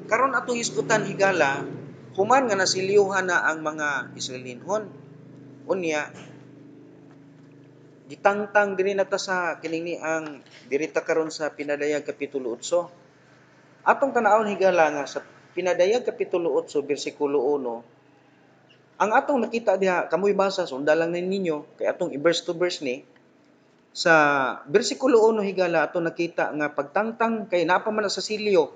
karon atong isgutan higala, human nga nasiliuhan na ang mga Israelinhon. Unya, gitangtang diri nata sa kining ang dirita karon sa Pinadayag kapitulo 8. Atong tan-awon higala nga sa Pinadayag kapitulo 8 bersikulo 1, ang atong nakita diha kamoy basa sunda lang ninyo kay atong i-verse to verse ni sa bersikulo 1 higala atong nakita nga pagtangtang kay naa pa man sa silyo.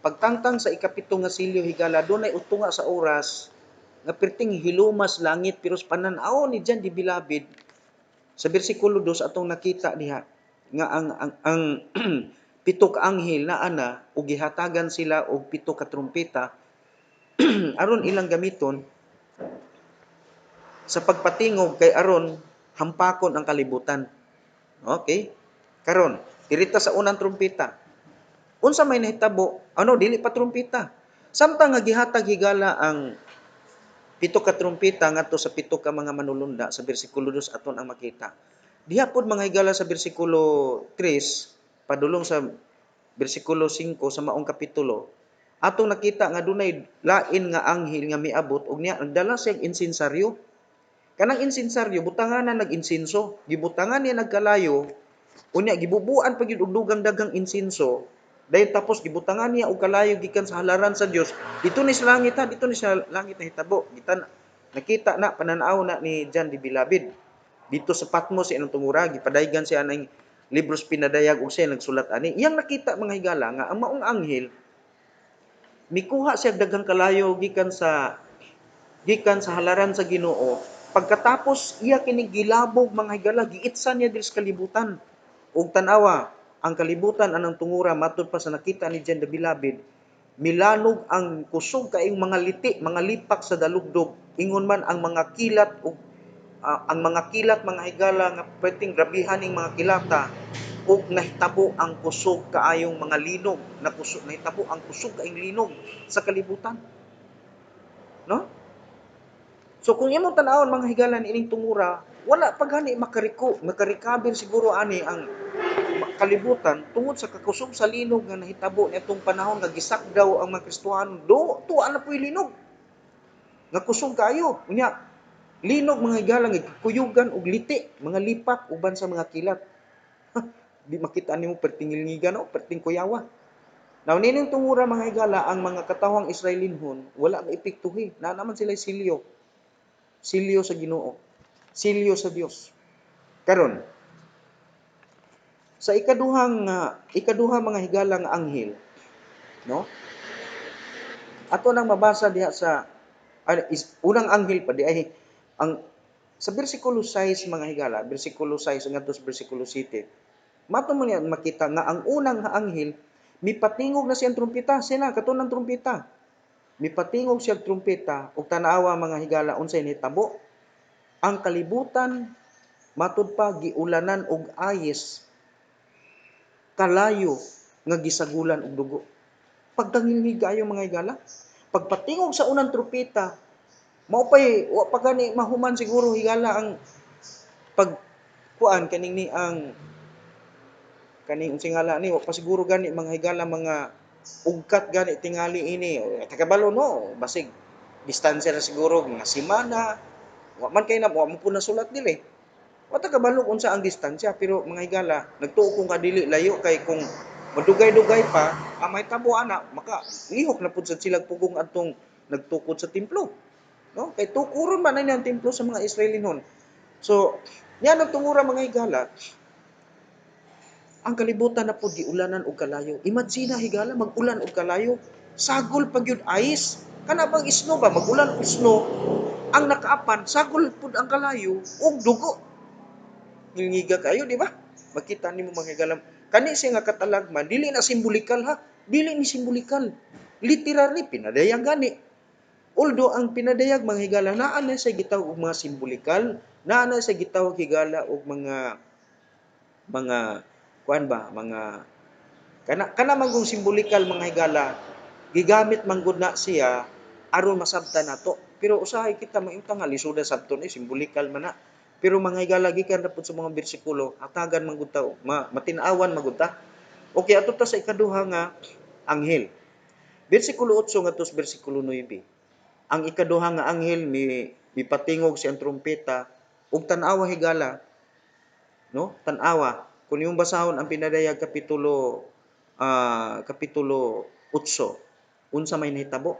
Pagtangtang sa ikapito nga silyo higala dunay utunga sa oras nga perting hilumas langit pero panan-aw ni Jan di bilabid. Sa bersikulo 2 atong nakita diha nga ang pito ka anghel naa na ug gihatagan sila og pito ka trumpeta aron ilang gamiton sa pagpatingog kay aron hampakon ang kalibutan. Okay? Karon, dirita sa unang trumpeta. Unsa may nahitabo? Ano, dili pa trumpeta. Samtang nga gihatag higala ang pito ka trumpeta ngadto sa pito ka mga manulunda sa bersikulo 2 aton ang makita. Diha pod mga higala sa bersikulo 3 padulong sa bersikulo 5 sa maong kapitulo. Atong nakita nga dunay lain nga anghel nga miabot ug niya nagdala siya insensaryo. Kanang insensaryo butanganan nag-insenso, gibutangan niya nagkalayo, unya gibubuan pa gyud og dugang daghang insenso. Dayon tapos gibutangan niya og kalayo gikan sa halaran sa Dios. Dito ni sa langit ha, dito ni sa langit na hitabo. Nakita na pananaw na ni John the Beloved. Dito sa Patmos sa inong tungura gipadaygan siya ng libros pinadayag ug siya nagsulat ani. Iyang nakita mga higala nga ang maong anghel mikuha siya daghang kalayo gikan sa halaran sa Ginoo. Pagkatapos iya kini gilabog mga higala, giitsan niya diri sa kalibutan. Ug tan-awa, ang kalibutan anang tungura matud pa sa nakita ni John the Beloved, milanog ang kusog kaayong mga liti, mga lipak sa dalugdog. Ingon man ang mga kilat ug ang mga kilat mga higala nga pwedeng grabihan ning mga kilata ug nahitabo ang kusog kaayong mga linog, nahitabo ang kusog kaayong linog sa kalibutan. No? So kung imong tan-awon mga higalan ining tungura, wala pa gani makarikabil siguro ani ang kalibutan tungod sa kakusog sa linog nga nahitabo nitong panahon nga gisakdaw ang mga Kristohano. Tuwa na po'y linog. Nga kusog kayo. Unya, linog mga higala nga kuyugan og liti, mga lipak uban sa mga kilat. Di makita nimo pertingilngigan o perting kuyawa. Now nining tungura mga higala ang mga katawang Israelinhon wala maepektuhi. Na naman sila silyo. Silyo sa Ginoo. Silyo sa Dios. Karon, sa ikaduha mga higalang anghel, no? Ato nang mabasa diha sa unang anghel pa di ay ang sa bersikulo 6 mga higala, bersikulo 6 ngadto sa bersikulo 7. Mato mo niya makita nga ang unang anghel mipatingog na siyang trumpeta, sina katunang trumpeta. Mipatingog siya trumpeta ug tan-awa mga higala unsay nahitabo. Ang kalibutan matud pa giulanan og ayes kalayo nga gisagulan og dugo. Pagtangilhig kayo mga higala. Pagpatingog sa unang trumpeta, mao pay wa pa gani mahuman siguro higala ang pagkuan kaning ni ang kaning unsay ngala ni wa pa siguro gani mga higala mga ugkat gani tingali ini. Takabalo no, basig distansya na siguro nga semana. Wa man kay na wa mo pud nasulat dili. Wa ta kabalo unsa ang distansya pero mga higala nagtuo kung kadili layo kay kung madugay-dugay pa ang mahitabo ana maka lihok na pud sa silag pugong adtong nagtukod sa templo. No? Kay tukuron man na ang templo sa mga Israelinon. So, niya nagtungura mga higala, ang kalibutan na pud giulanan og kalayo. Imagine higala mag-ulan og kalayo, sagol pag yun ice. Kana bang isno ba mag-ulan og snow, ang nakaapan sagol pud ang kalayo og dugo. Ngilngiga kayo, di ba? Makita nimo mga higala. Kani siya nga katalagman, dili na simbolikal ha. Dili ni simbolikal. Literally pinadayag gani. Although ang pinadayag mga higala naa na sa gitawag og mga simbolikal, naa na sa gitawag higala og mga kuan ba, mga kana man kung simbolikal mga higala, gigamit man gud na siya aron masabtan nato. Pero usahay kita maimtang nga lisoda sabton simbolikal man na. Pero mga higala gikan ra pud sa mga bersikulo, hatagan man gud matin-awan man gud ta. Okay, ato ta sa ikaduha nga anghel. Bersikulo 8 ngadto sa bersikulo 9. Ang ikaduha nga anghel mipatingog siyang trumpeta ug tan-awa higala, no? Tan-awa kun imong basahon ang pinadayag kapitulo 8, unsa may nahitabo?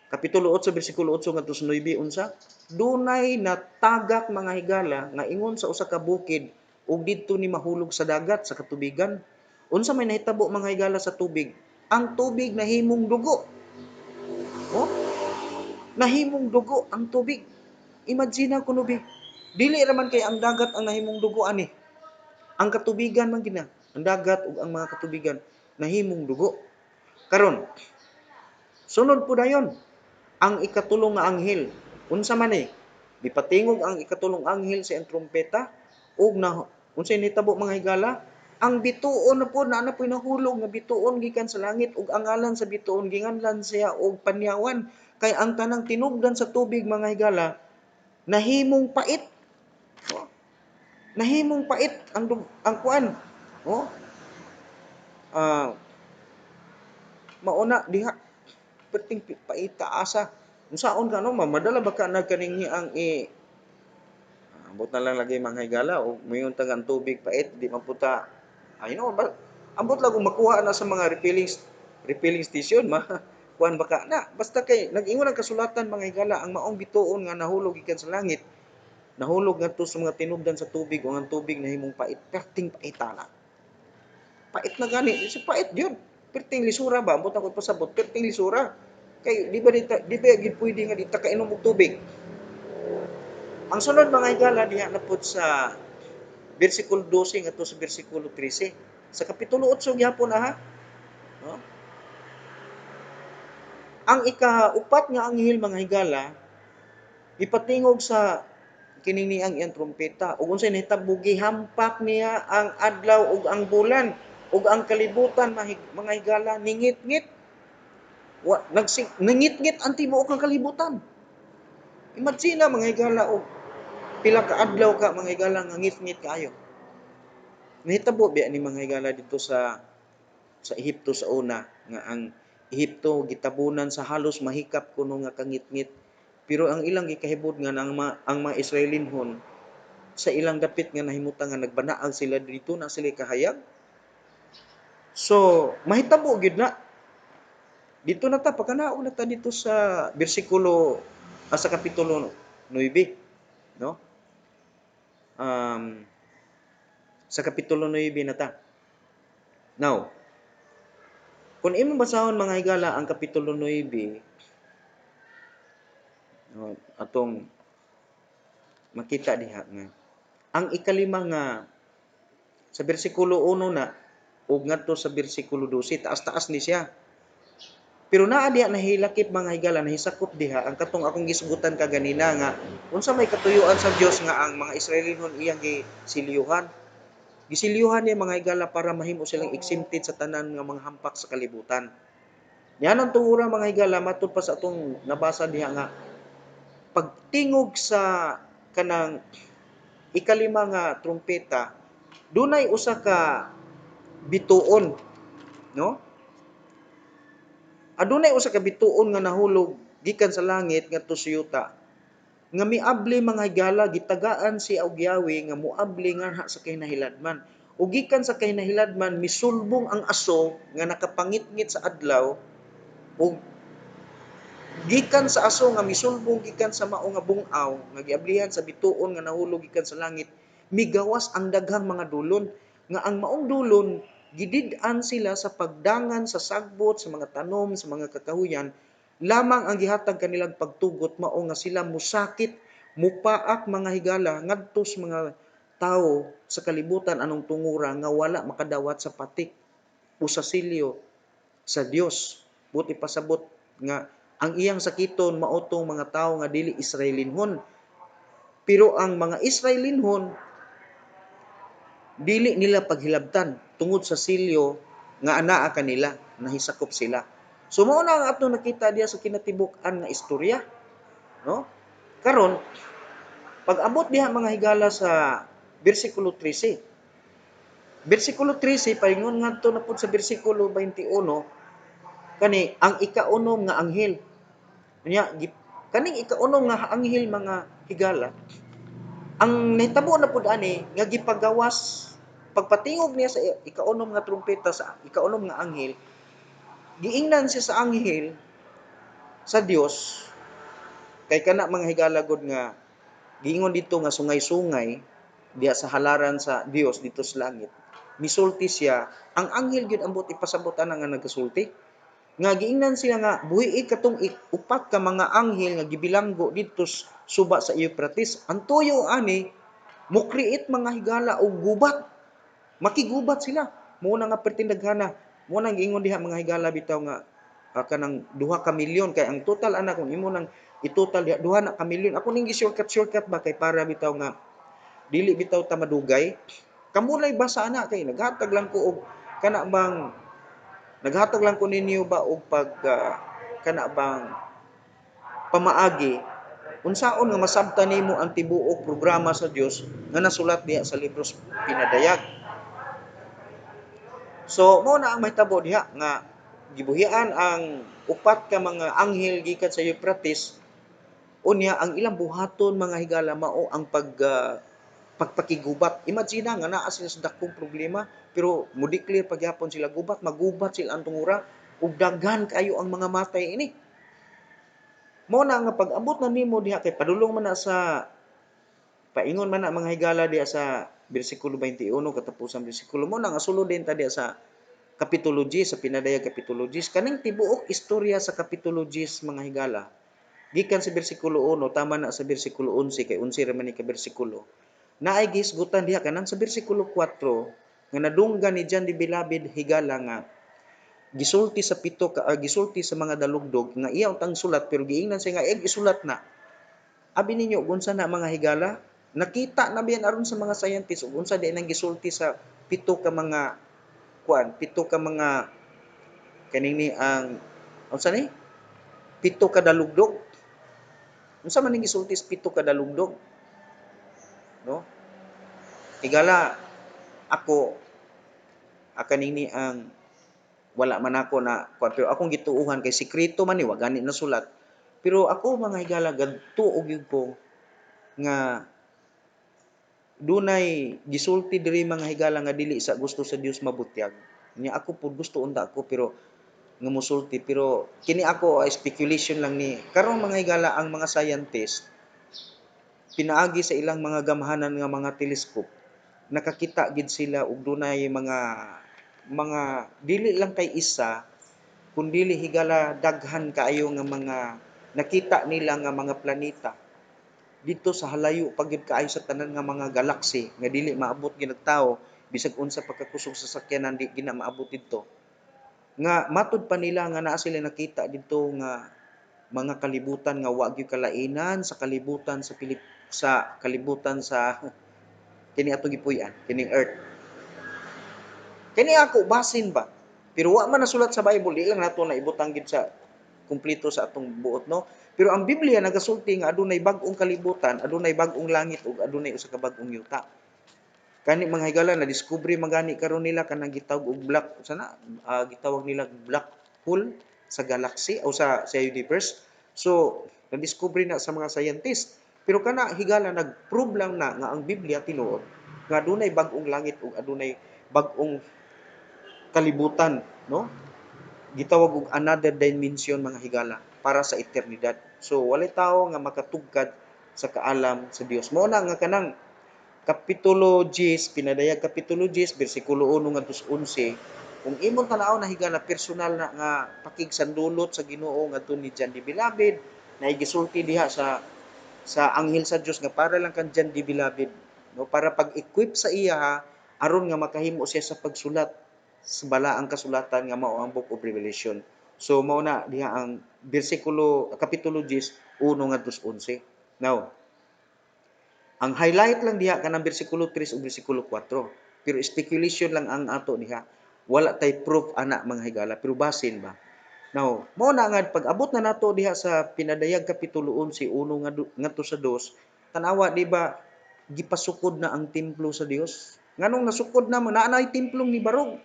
Kapitulo 8 bersikulo 8 ngadto sa 9 unsa? Dunay natagak mga higala nga ingon sa usa ka bukid ug didto ni mahulog sa dagat sa katubigan. Unsa may nahitabo mga higala sa tubig? Ang tubig nahimong dugo. Oh, nahimong dugo ang tubig. Imagine kuno bi. Dili raman kay ang dagat ang nahimong dugo ani. Ang katubigan man gina, ang dagat ug ang mga katubigan nahimong dugo. Karon, sunod po dayon ang ikatulong nga anghel. Unsa man ni? Gipatingog ang ikatulong anghel sa iyang trumpeta ug na unsay nitabo mga higala? Ang bituon na po na po'y nahulog nga bituon gikan sa langit ug ang ngalan sa bituon ginganlan siya og panyawan kay ang tanang tinubdan sa tubig mga higala nahimong pait. Oh, nahimong pait ang kuan. Oh, ah mauna diha perting paita asa. Unsaon ka no madala ba ka nagkaning ang ambot na lang lagi mga higala o mayon tagang tubig pait di maputa. Ay no ba ambot lang kung makuha na sa mga refilling station kuan baka na basta kay nag-ingon ang kasulatan mga higala ang maong bituon nga nahulog gikan sa langit nahulog ngadto sa mga tinubdan sa tubig o ang tubig nahimong pait perting paita na. Pait na gani, si pait yun. Perting lisura ba? Ambot ako pasabot, perting lisura. Kay di ba gid pwede nga dita kainom og tubig. Ang sunod mga higala diha na pud sa bersikulo 12 ngadto sa bersikulo 13. Sa kapitulo 8 gyapon ha. No? Ang ikaupat nga anghel mga higala ipatingog sa kining niyang iyang trumpeta ug unsay nahitabo gihampak niya ang adlaw ug ang bulan ug ang kalibutan mga higala ningit-ngit. Nangit-ngit ang tibuok ang kalibutan. Imagine na mga higala og pila ka adlaw ka mga higala nga ngit-ngit kaayo. Nahitabo biya ni mga higala dito sa Ehipto sa una nga ang Ehipto gitabunan sa halos mahikap kuno nga kangit-ngit. Pero ang ilang gikahibod nga ang mga Israelinhon sa ilang dapit nga nahimutan nga nagbanaag sila dito na sila kahayag. So, mahitabo gid na dito na ta pagkanaon na ta dito sa bersikulo sa kapitulo 9, no? Um, sa kapitulo 9 na ta. Now, kung imong basahon mga higala ang kapitulo 9, no, atong makita diha nga ang ikalima nga sa bersikulo 1 na ug ngadto sa bersikulo 12 taas-taas ni siya. Pero naa diha nahilakip mga higala nahisakop diha ang katong akong gisugutan kaganina nga unsa may katuyuan sa Dios nga ang mga Israelinhon iyang gisilyuhan. Gisilyuhan niya mga higala para mahimo silang exempted sa tanan nga mga hampak sa kalibutan. Yan ang tungura mga higala matud pa sa atong nabasa diha nga pagtingog sa kanang ikalima nga trumpeta dunay usa ka bituon, no? Adunay usa ka bituon nga nahulog gikan sa langit ngadto sa yuta nga miabli mga higala gitagaan si og Yahweh nga moabli nganha sa kinahiladman. Ug gikan sa kinahiladman misulbong ang aso nga nakapangitngit sa adlaw ug gikan sa aso nga misulbong gikan sa mao nga bung-aw nga giablihan sa bituon nga nahulog gikan sa langit migawas ang daghang mga dulon nga ang maong dulon gidid-an sila sa pagdangan sa sagbot sa mga tanom sa mga kakahuyan lamang ang gihatag kanilang pagtugot mao nga sila musakit mupaak mga higala ngadto sa mga tawo sa kalibutan anong tungura nga wala makadawat sa patik o sa silyo sa Dios buti pasabot nga ang iyang sakiton mao tong mga tawo nga dili Israelinhon pero ang mga Israelinhon dili nila paghilabtan tungod sa silyo nga anaa kanila nahisakop sila. So mao na ang atong nakita diya sa kinatibuk-an nga istorya, no? Karon pag abot diha mga higala sa bersikulo 13. Bersikulo 13 paingon ngadto na pud sa bersikulo 21 kani ang ikaunom nga anghel. Nya kaning ikaunom nga anghel mga higala, ang nahitabo na pud ani nga gipagawas pagpatingog niya sa ikaunom nga trumpeta sa ikaunom nga anghel, giingnan siya sa anghel sa Dios kay kana mga higala gud nga giingon dito nga sungay-sungay diya sa halaran sa Dios dito sa langit. Misulti siya, ang anghel gyud ambot ipasabot ana nga nagasulti. Nga giingnan siya nga buhi katong upat ka mga anghel nga gibilanggo dito suba sa Euphrates. Ang tuyo ani mo create mga higala og gubat. Makigubat sila. Mo na nga pertindaghana. Mo nang giingon diha mga higala bitaw nga kanang 2 ka milyon kay ang total ana kung imo nang itotal diha 2 na ka milyon. Ako ning gi-shortcut ba kay para bitaw nga dili bitaw ta madugay. Kamulay basa ana kay naghatag lang ko og kana bang naghatag lang ko ninyo ba og pag kana bang pamaagi unsaon nga masabtan nimo ang tibuok programa sa Dios nga nasulat diha sa libros pinadayag. So mao na ang mahitabo diha nga gibuhian ang upat ka mga anghel gikan sa Euphrates unya ang ilang buhaton mga higala mao ang pagpakigubat. Imagine nga naa sila sa dakong problema pero mo declare pagyapon sila magubat sila ang tungura ug daghan kayo ang mga matay ini. Mao na nga pag-abot na nimo diha kay padulong man na sa paingon man na mga higala diha sa bersikulo 21 katapusang bersikulo mo na nga sulod din ta diha sa kapitulo 10 sa pinadayag kapitulo 10 kaning tibuok istorya sa kapitulo 10 mga higala gikan sa bersikulo 1 tama na sa bersikulo 11 kay 11 ra man ni ka bersikulo naay gisgutan diha kanang sa bersikulo 4 nga nadunggan ni John the Beloved higala nga gisulti sa gisulti sa mga dalugdog nga iya untang sulat pero giingnan siya nga isulat na. Abi ninyo unsa na mga higala? Nakita na biyan aron sa mga scientists ug unsa di nang gisulti sa pito ka mga kanini ang unsa ni? Pito ka dalugdog. Unsa man ning gisulti sa pito ka dalugdog? No? Higala ako kanini ang wala man ako na pero akong gituuhan kay sikreto man ni wa gani nasulat. Pero ako mga higala gadtuog gyud ko nga dunay gisulti diri mga higala nga dili sa gusto sa Dios mabutyag. Nya ako pud gusto unda ako pero nga musulti pero kini ako speculation lang ni karon mga higala ang mga scientist pinaagi sa ilang mga gamhanan nga mga telescope nakakita gid sila og dunay mga dili lang kay isa kundi higala daghan kaayo nga mga nakita nila nga mga planeta dito sa halayo pagyud kaayo sa tanan nga mga galaxy nga dili maabot gyud tawo bisag unsa pagkakusog sa sakyanan di gina maabot didto nga matud pa nila nga naa sila nakita didto nga mga kalibutan nga wa gyud kalainan sa kalibutan sa kalibutan sa kini atong gipuy-an kining earth kini ako basin ba pero wa man nasulat sa Bible di lang nato na ibutang gid sa kumpleto sa atong buot no pero ang Biblia nagasulti nga adunay bag-ong kalibutan adunay bag-ong langit ug adunay usa ka bag-ong yuta kani mga higala na diskubre magani karon nila kanang gitawag og black sana gitawag nila black hole sa galaxy o sa universe so na-discover na sa mga scientist pero kana higala nag-prove lang na nga ang Biblia tinuod nga adunay bag-ong langit ug adunay bag-ong kalibutan no gitawag og another dimension mga higala para sa eternidad so walay tawo nga makatugkad sa kaalam sa Dios mao na nga kanang kapitulo 10 pinadayag kapitulo 10 bersikulo 1 ngadto 11 kung imong tan-aw na higala personal na nga pakigsandulot sa Ginoo ngadto ni John the Beloved na gisulti diha sa anghel sa Dios nga para lang kan John the Beloved no para pag-equip sa iya aron nga makahimo siya sa pagsulat sa balaang kasulatan nga mao ang Book of Revelation so mao na diha ang kapitulo 10 1 ngadto 11 now ang highlight lang diha kanang bersikulo 3 ug bersikulo 4. Pero speculation lang ang ato diha. Wala tay proof ana mga higala pero basin ba. Now, mao na nga pag-abot na nato diha sa pinadayag kapitulo 11 uno ngadto sa 2, tanawa di ba gipasukod na ang templo sa Dios? Nganong nasukod na mo naa nay templo ni barog?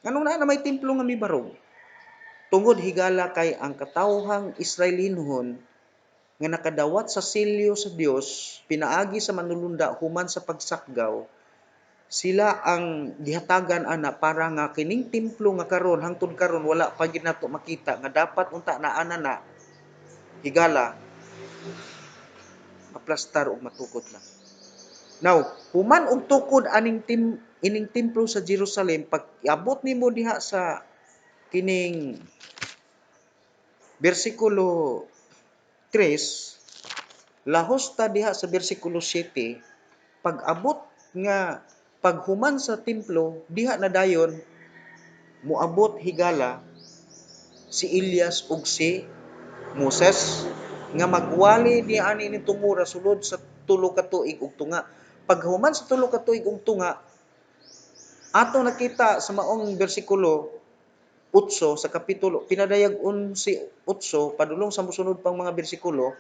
Nganong naa na may templo nga mi barog? tungod higala kay ang katawhang Israelinhon nga nakadawat sa silyo sa Dios pinaagi sa manulunda human sa pagsakgaw, sila ang gihatagan ana para nga kining templo nga karon hangtod karon wala pa gid nato makita nga dapat unta naa na higala maplastar ug matukod na. Now, human og tukod ining templo sa Jerusalem, pag iabot nimo diha sa kining bersikulo 3, lahos ta diha sa bersikulo 7, pag-abot nga paghuman sa templo, diha na dayon moabot higala si Elias ug si Moses nga magwali ni ani ni tungura sulod sa 3 ka tuig ug tunga. Paghuman sa 3 ka tuig ug tunga, ato nakita sa maong bersikulo 8 sa kapitulo pinadayag 11:8 padulong sa mosunod pang mga bersikulo,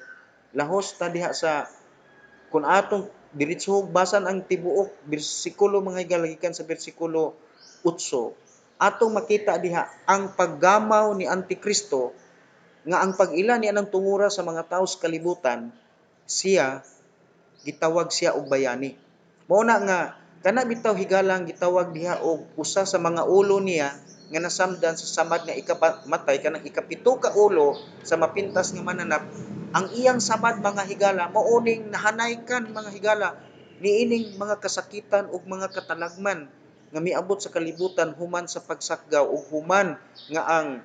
lahos ta diha sa kung atong diretsohog basan ang tibuok bersikulo mga higala sa bersikulo 8, atong makita diha ang paggamaw ni Antikristo nga ang pag-ila niya ng tungura sa mga tao sa kalibutan, siya gitawag siya og bayani. Mao na nga kana bitaw higalang gitawag diha og usa sa mga ulo niya nga nasamdan sa samad nga ikamatay kanang ikapito ka ulo sa mapintas nga mananap. Ang iyang samad mga higala mauning nahanaykan mga higala niining mga kasakitan ug mga katalagman nga miabot sa kalibutan human sa pagsakgaw ug human nga ang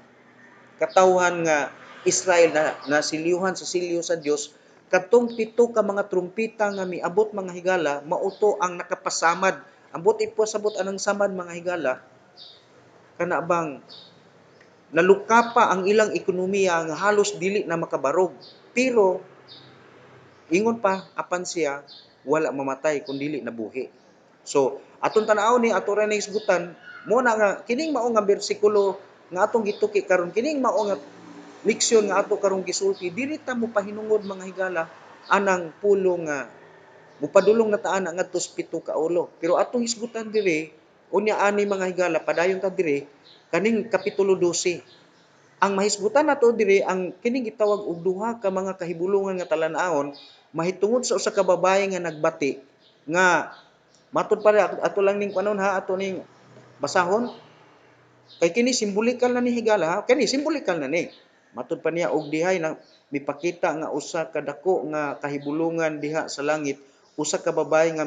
katawhan nga Israel na nasiliuhan sa silyo sa Dios, katong 7 ka mga trumpeta nga miabot mga higala mauto ang nakapasamad. Ambot ipasabot anang samad mga higala kana bang naluka pa ang ilang ekonomiya nga halos dili na makabarog. Pero ingon pa apan siya wala mamatay kun dili nabuhi. So aton tan-aw ni ato ra ning isgutan mo na nga kining mao nga bersikulo nga atong gituki karon, kining mao nga leksyon nga ato karong gisulti, dili ta mo pahinungod mga higala anang pulo nga mupadulong na taan ngadto sa 7 ka ulo. Pero atong hisgutan diri unya ani mga higala padayon ta diri kaning kapitulo 12. Ang mahisgutan nato diri ang kining gitawag og duha ka mga kahibulongan nga talan-awon mahitungod sa usa ka babaye nga nagbati nga matud pa ato lang ning kanon ha, ato ning basahon kay kini simbolikal na ni higala ha? Kani simbolikal na ni. Matud pa niya og dihay na mipakita nga usa ka dako nga kahibulongan diha sa langit, usa ka babaye nga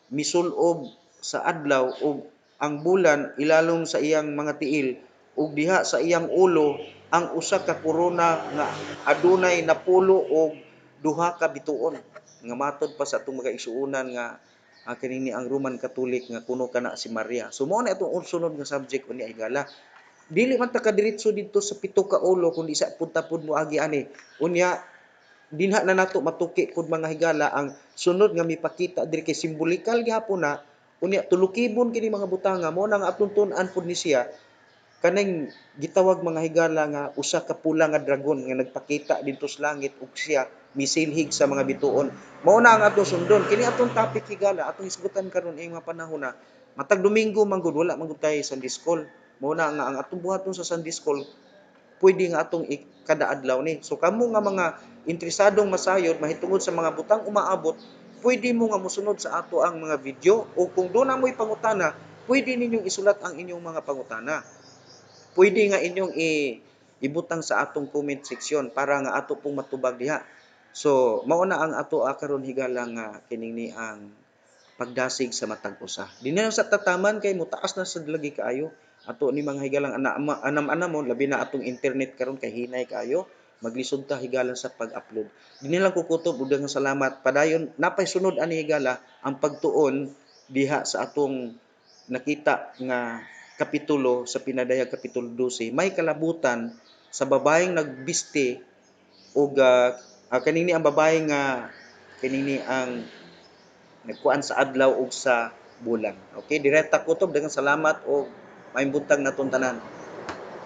misul-ob sa adlaw ug ang bulan ilalom sa iyang mga tiil ug diha sa iyang ulo ang usa ka korona nga adunay napulo og duha ka bituon. Nga matud pa sa atong mga isuunan nga kini ang Roman Catholic nga kuno kana si Maria. So mao na itong sunod nga subject unya higala. Dili man ta kadiretso dito sa 7 ka ulo kundi sa punta pud mo agi ani. Unya dinha na nato matuki pud mga higala ang sunod nga mipakita diri kay simbolikal gihapon na unya tulukibon kini mga butanga mo nang atong tun-an pud ni siya kanang gitawag mga higala nga usa ka pula nga dragon nga nagpakita didto sa langit ug siya misilhig sa mga bituon. Mao na ang atong sundon. Kini atong topic higala atong hisgutan karon ing mga panahon na matag Domingo man gud wala man gud tayo Sunday school. Mao na nga ang atong buhaton sa Sunday school pwede nga atong kada adlaw ni. So kamo nga mga interesadong masayod mahitungod sa mga butang umaabot, pwede mo nga mosunod sa ato ang mga video o kung doon na mo'y pangutana, pwede ninyong isulat ang inyong mga pangutana. Pwede nga inyong ibutang sa atong comment section para nga ato pong matubag diha. So mao na ang ato karon higala nga kining ni ang pagdasig sa matag usa. Dinhi sa tataman kay mutaas na sad lagi kaayo. Ato ni mga higalang anam-anamon labi na atong internet karon kay hinay kaayo. Maglisod ta higalan sa pag-upload. Dinhi lang kukutob og daghang salamat. Padayon napay sunod ani higala ang pagtuon diha sa atong nakita nga kapitulo sa pinadayag kapitulo 12 may kalabutan sa babaeng nagbiste og kanini ang babae nga kanini ang nagkuan sa adlaw ug sa bulan. Okay, direkta kutob daghang salamat og maayong buntag naton tanan.